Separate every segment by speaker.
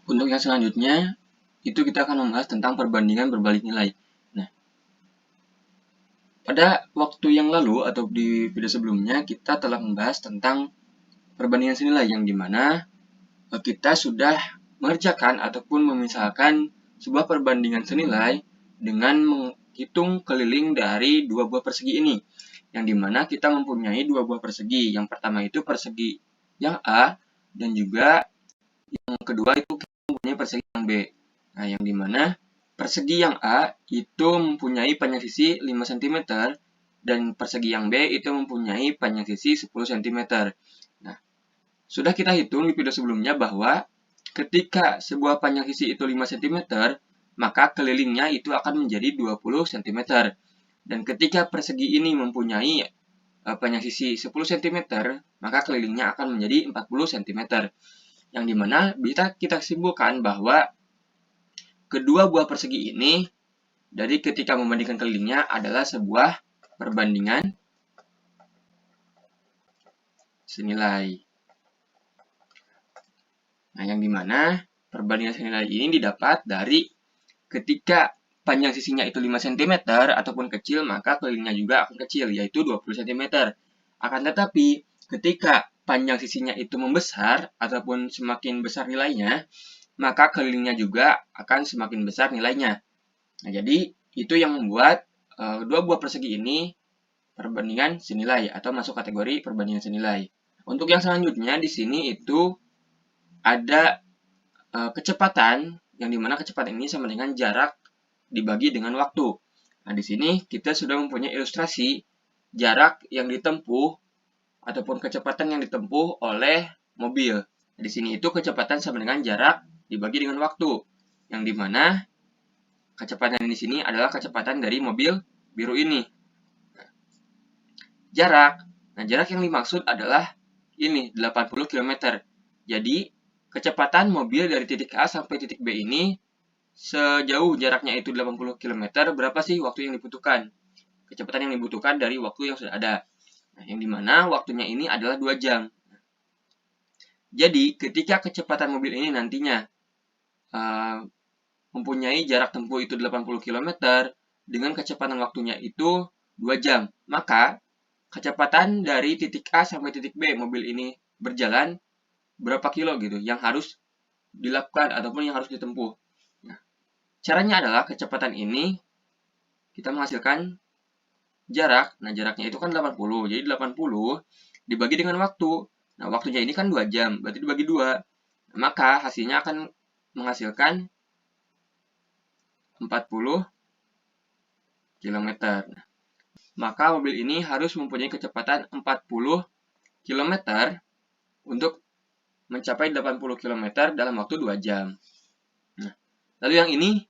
Speaker 1: Untuk yang selanjutnya, itu kita akan membahas tentang perbandingan berbalik nilai. Nah, pada waktu yang lalu atau di video sebelumnya, kita telah membahas tentang perbandingan senilai yang dimana kita sudah mengerjakan ataupun memisahkan sebuah perbandingan senilai dengan menghitung keliling dari dua buah persegi ini. Yang dimana kita mempunyai dua buah persegi. Yang pertama itu persegi yang A dan juga yang kedua itu kita mempunyai persegi yang B. Nah, yang dimana persegi yang A itu mempunyai panjang sisi 5 cm dan persegi yang B itu mempunyai panjang sisi 10 cm. Nah, sudah kita hitung di video sebelumnya bahwa ketika sebuah panjang sisi itu 5 cm, maka kelilingnya itu akan menjadi 20 cm. Dan ketika persegi ini mempunyai panjang sisi 10 cm, maka kelilingnya akan menjadi 40 cm. Yang dimana bisa kita simpulkan bahwa kedua buah persegi ini dari ketika membandingkan kelilingnya adalah sebuah perbandingan senilai. Nah, yang dimana perbandingan senilai ini didapat dari ketika panjang sisinya itu 5 cm ataupun kecil, maka kelilingnya juga akan kecil, yaitu 20 cm. Akan tetapi, ketika panjang sisinya itu membesar ataupun semakin besar nilainya, maka kelilingnya juga akan semakin besar nilainya. Nah, jadi itu yang membuat dua buah persegi ini perbandingan senilai atau masuk kategori perbandingan senilai. Untuk yang selanjutnya di sini itu ada kecepatan yang dimana kecepatan ini sama dengan jarak dibagi dengan waktu. Nah, di sini kita sudah mempunyai ilustrasi jarak yang ditempuh ataupun kecepatan yang ditempuh oleh mobil. Di sini itu kecepatan sama dengan jarak dibagi dengan waktu, yang dimana kecepatan di sini adalah kecepatan dari mobil biru ini. Jarak. Nah, jarak yang dimaksud adalah ini 80 km. Jadi, kecepatan mobil dari titik A sampai titik B ini sejauh jaraknya itu 80 km, berapa sih waktu yang dibutuhkan? Kecepatan yang dibutuhkan dari waktu yang sudah ada. Nah, yang dimana waktunya ini adalah 2 jam. Jadi, ketika kecepatan mobil ini nantinya mempunyai jarak tempuh itu 80 km dengan kecepatan waktunya itu 2 jam, maka kecepatan dari titik A sampai titik B mobil ini berjalan berapa kilo gitu yang harus dilakukan ataupun yang harus ditempuh. Nah, caranya adalah kecepatan ini kita menghasilkan jarak. Nah, jaraknya itu kan 80. Jadi 80 dibagi dengan waktu. Nah, waktunya ini kan 2 jam, berarti dibagi 2. Nah, maka hasilnya akan menghasilkan 40 km. Nah, maka mobil ini harus mempunyai kecepatan 40 km untuk mencapai 80 km dalam waktu 2 jam. Nah, lalu yang ini,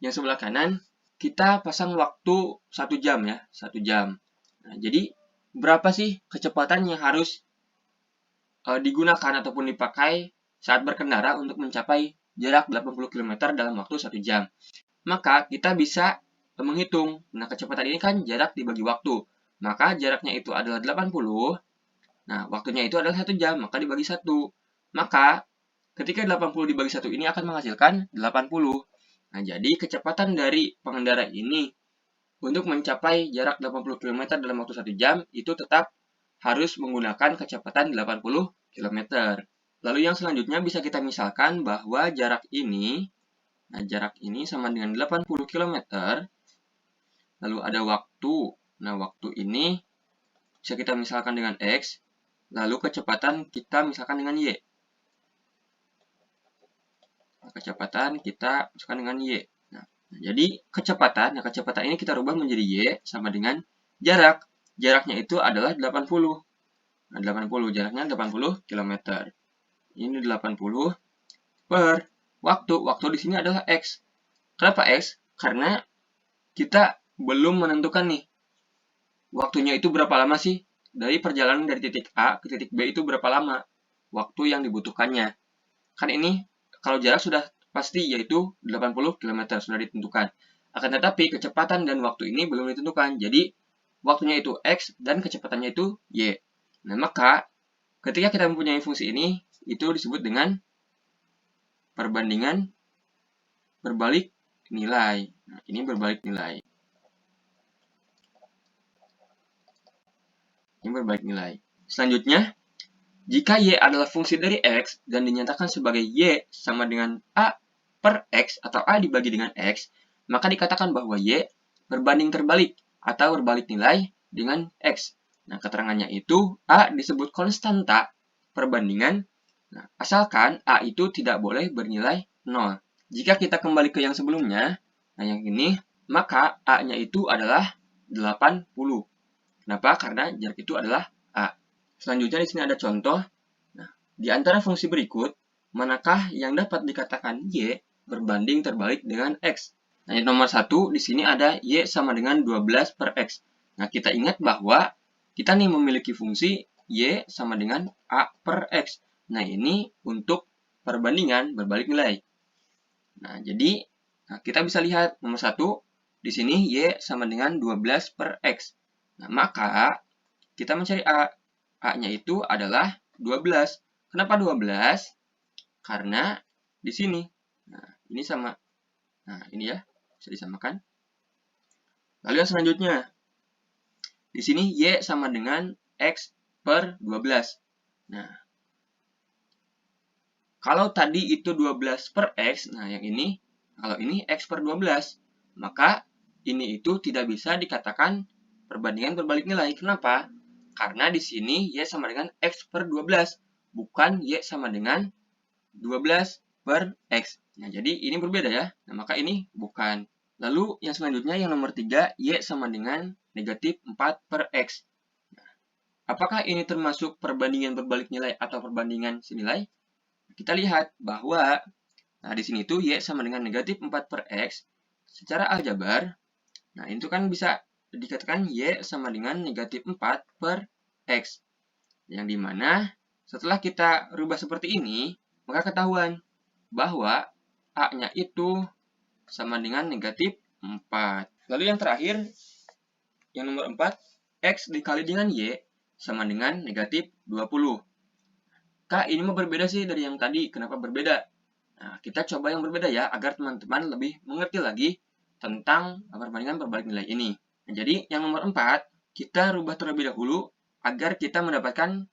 Speaker 1: yang sebelah kanan, kita pasang waktu 1 jam ya, 1 jam. Nah, jadi berapa sih kecepatan yang harus digunakan ataupun dipakai saat berkendara untuk mencapai jarak 80 km dalam waktu 1 jam? Maka kita bisa menghitung. Nah, kecepatan ini kan jarak dibagi waktu. Maka jaraknya itu adalah 80. Nah, waktunya itu adalah 1 jam, maka dibagi 1. Maka, ketika 80 dibagi 1 ini akan menghasilkan 80. Nah, jadi kecepatan dari pengendara ini untuk mencapai jarak 80 km dalam waktu 1 jam, itu tetap harus menggunakan kecepatan 80 km. Lalu yang selanjutnya bisa kita misalkan bahwa jarak ini, nah jarak ini sama dengan 80 km, lalu ada waktu. Nah, waktu ini bisa kita misalkan dengan X, lalu kecepatan kita misalkan dengan Y. Kecepatan kita misalkan dengan Y. Nah, jadi kecepatan ini kita rubah menjadi Y sama dengan jarak. Jaraknya itu adalah 80. Nah, 80, jaraknya 80 km. Ini 80 per waktu. Waktu di sini adalah X. Kenapa X? Karena kita belum menentukan nih, waktunya itu berapa lama sih? Dari perjalanan dari titik A ke titik B itu berapa lama? Waktu yang dibutuhkannya. Kan ini kalau jarak sudah pasti yaitu 80 km sudah ditentukan. Akan tetapi kecepatan dan waktu ini belum ditentukan. Jadi waktunya itu X dan kecepatannya itu Y. Nah, maka ketika kita mempunyai fungsi ini, itu disebut dengan perbandingan berbalik nilai. Nah, ini berbalik nilai. Ini berbalik nilai. Selanjutnya, jika Y adalah fungsi dari X dan dinyatakan sebagai Y sama dengan A per X atau A dibagi dengan X, maka dikatakan bahwa Y berbanding terbalik atau berbalik nilai dengan X. Nah, keterangannya itu A disebut konstanta perbandingan, nah, asalkan A itu tidak boleh bernilai 0. Jika kita kembali ke yang sebelumnya, nah yang ini, maka A-nya itu adalah 80. Kenapa? Karena jarak itu adalah A. Selanjutnya di sini ada contoh. Nah, di antara fungsi berikut, manakah yang dapat dikatakan Y berbanding terbalik dengan X? Nah, yang nomor 1, di sini ada Y sama dengan 12 per X. Nah, kita ingat bahwa kita nih memiliki fungsi Y sama dengan A per X. Nah, ini untuk perbandingan berbalik nilai. Nah, jadi kita bisa lihat nomor 1, di sini Y sama dengan 12 per X. Nah, maka kita mencari A. A-nya itu adalah 12. Kenapa 12? Karena di sini. Nah, ini sama. Nah, ini ya. Bisa disamakan. Lalu yang selanjutnya. Di sini Y sama dengan X per 12. Nah, kalau tadi itu 12 per X, nah yang ini, kalau ini X per 12. Maka ini itu tidak bisa dikatakan perbandingan berbalik nilai. Kenapa? Karena di sini Y sama dengan X per 12. Bukan Y sama dengan 12 per X. Nah, jadi ini berbeda ya. Nah, maka ini bukan. Lalu yang selanjutnya yang nomor 3, Y sama dengan negatif 4 per X. Nah, apakah ini termasuk perbandingan berbalik nilai atau perbandingan senilai? Kita lihat bahwa nah, di sini tuh Y sama dengan negatif 4 per X. Secara aljabar, nah itu kan bisa dikatakan Y sama dengan negatif 4 per X. Yang dimana setelah kita rubah seperti ini, maka ketahuan bahwa A-nya itu sama dengan negatif 4. Lalu yang terakhir, yang nomor 4, X dikali dengan Y sama dengan negatif 20. Kak, ini mah berbeda sih dari yang tadi. Kenapa berbeda? Nah, kita coba yang berbeda ya, agar teman-teman lebih mengerti lagi tentang perbandingan berbalik nilai ini. Nah, jadi yang nomor 4, kita rubah terlebih dahulu agar kita mendapatkan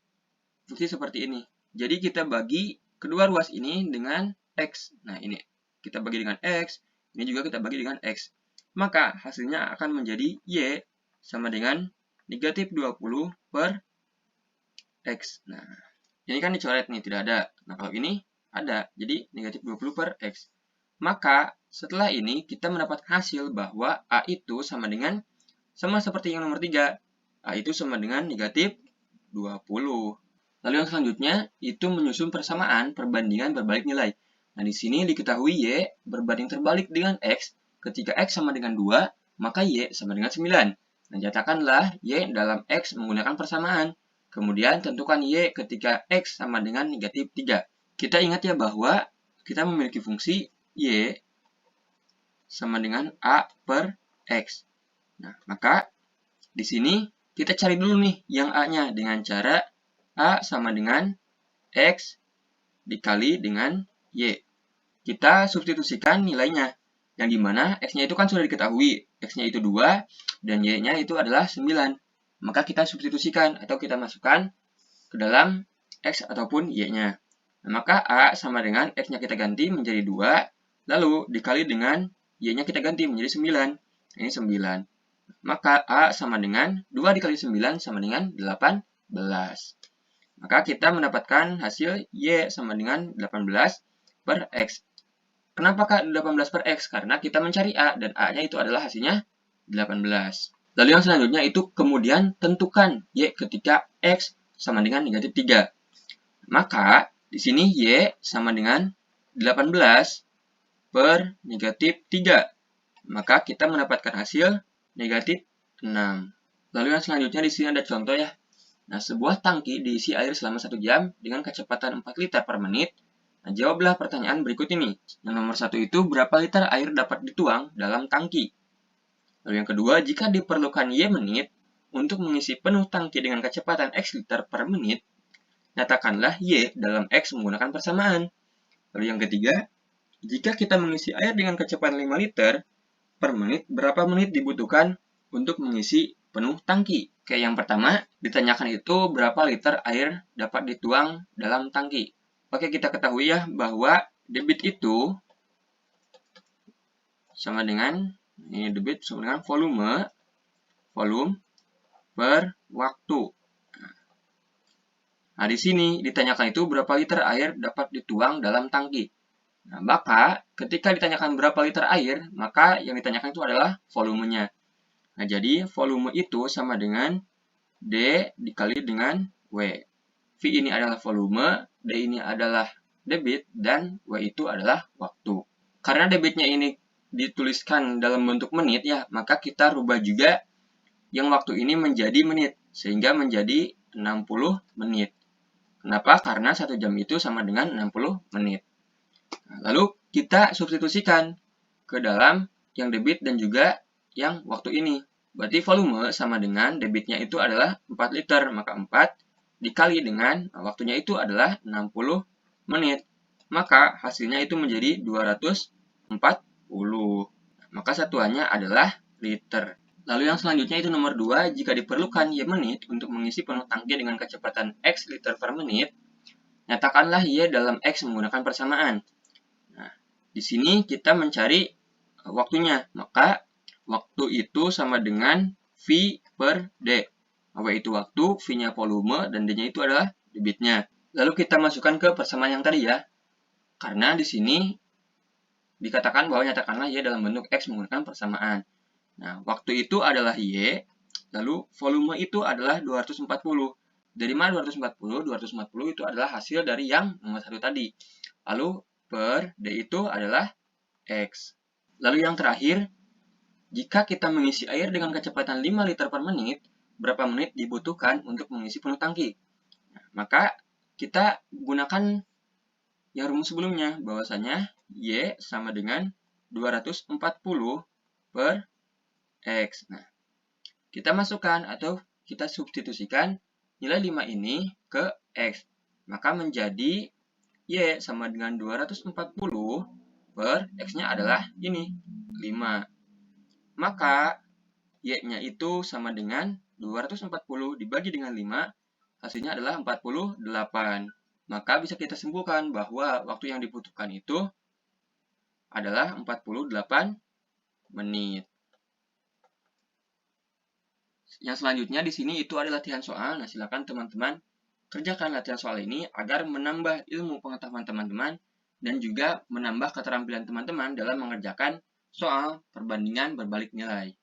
Speaker 1: fungsi seperti ini. Jadi kita bagi kedua ruas ini dengan X. Nah, ini kita bagi dengan X, ini juga kita bagi dengan X. Maka hasilnya akan menjadi Y sama dengan negatif 20 per X. Nah, ini kan dicoret nih, tidak ada. Nah, kalau ini ada, jadi negatif 20 per X. Maka, setelah ini, kita mendapatkan hasil bahwa A itu sama seperti yang nomor 3. A itu sama dengan negatif 20. Lalu yang selanjutnya, itu menyusun persamaan perbandingan berbalik nilai. Nah, di sini diketahui Y berbanding terbalik dengan X. Ketika X sama dengan 2, maka Y sama dengan 9. Nah, nyatakanlah Y dalam X menggunakan persamaan. Kemudian tentukan Y ketika X sama dengan negatif 3. Kita ingat ya bahwa kita memiliki fungsi Y sama dengan A per X. Nah, maka di sini kita cari dulu nih yang A-nya dengan cara A sama dengan X dikali dengan Y. Kita substitusikan nilainya. Yang dimana X-nya itu kan sudah diketahui. X-nya itu 2 dan Y-nya itu adalah 9. Maka kita substitusikan atau kita masukkan ke dalam X ataupun Y-nya. Nah, maka A sama dengan X-nya kita ganti menjadi 2, lalu dikali dengan Y-nya kita ganti menjadi 9. Ini 9. Maka A sama dengan 2 dikali 9 sama dengan 18. Maka kita mendapatkan hasil Y sama dengan 18 per X. Kenapa Kak 18 per X? Karena kita mencari A, dan A-nya itu adalah hasilnya 18. Lalu yang selanjutnya itu kemudian tentukan Y ketika X sama dengan negatif 3. Maka di sini Y sama dengan 18 per negatif 3. Maka kita mendapatkan hasil negatif 6. Lalu yang selanjutnya di sini ada contoh ya. Nah, sebuah tangki diisi air selama 1 jam dengan kecepatan 4 liter per menit. Nah, jawablah pertanyaan berikut ini. Yang nomor 1 itu berapa liter air dapat dituang dalam tangki? Lalu yang kedua, jika diperlukan Y menit untuk mengisi penuh tangki dengan kecepatan X liter per menit, nyatakanlah Y dalam X menggunakan persamaan. Lalu yang ketiga, jika kita mengisi air dengan kecepatan 5 liter per menit, berapa menit dibutuhkan untuk mengisi penuh tangki? Oke, yang pertama, ditanyakan itu berapa liter air dapat dituang dalam tangki. Oke, kita ketahui ya bahwa debit itu sama dengan, ini debit sama dengan volume per waktu. Nah, di sini ditanyakan itu berapa liter air dapat dituang dalam tangki. Nah, maka ketika ditanyakan berapa liter air, maka yang ditanyakan itu adalah volumenya. Nah, jadi volume itu sama dengan D dikali dengan W. V ini adalah volume, D ini adalah debit, dan W itu adalah waktu. Karena debitnya ini dituliskan dalam bentuk menit ya, maka kita rubah juga yang waktu ini menjadi menit, sehingga menjadi 60 menit. Kenapa? Karena 1 jam itu sama dengan 60 menit. Nah, lalu kita substitusikan ke dalam yang debit dan juga yang waktu ini. Berarti volume sama dengan debitnya itu adalah 4 liter, maka 4 dikali dengan waktunya itu adalah 60 menit. Maka hasilnya itu menjadi 240. Maka satuannya adalah liter. Lalu yang selanjutnya itu nomor 2, jika diperlukan Y menit untuk mengisi penuh tangki dengan kecepatan X liter per menit, nyatakanlah Y dalam X menggunakan persamaan. Nah, di sini kita mencari waktunya, maka waktu itu sama dengan V per D. W itu waktu, V-nya volume, dan D-nya itu adalah debitnya. Lalu kita masukkan ke persamaan yang tadi ya, karena di sini dikatakan bahwa nyatakanlah Y dalam bentuk X menggunakan persamaan. Nah, waktu itu adalah Y, lalu volume itu adalah 240. Dari mana 240? 240 itu adalah hasil dari yang nomor 1 tadi. Lalu per D itu adalah X. Lalu yang terakhir, jika kita mengisi air dengan kecepatan 5 liter per menit, berapa menit dibutuhkan untuk mengisi penuh tangki? Nah, maka kita gunakan yang rumus sebelumnya, bahwasanya Y sama dengan 240 per X. Nah, kita masukkan atau kita substitusikan nilai 5 ini ke X. Maka menjadi Y sama dengan 240 per X-nya adalah ini, 5. Maka Y-nya itu sama dengan 240 dibagi dengan 5, hasilnya adalah 48. Maka bisa kita simpulkan bahwa waktu yang dibutuhkan itu adalah 48 menit. Yang selanjutnya di sini itu adalah latihan soal. Nah, silakan teman-teman kerjakan latihan soal ini agar menambah ilmu pengetahuan teman-teman dan juga menambah keterampilan teman-teman dalam mengerjakan soal perbandingan berbalik nilai.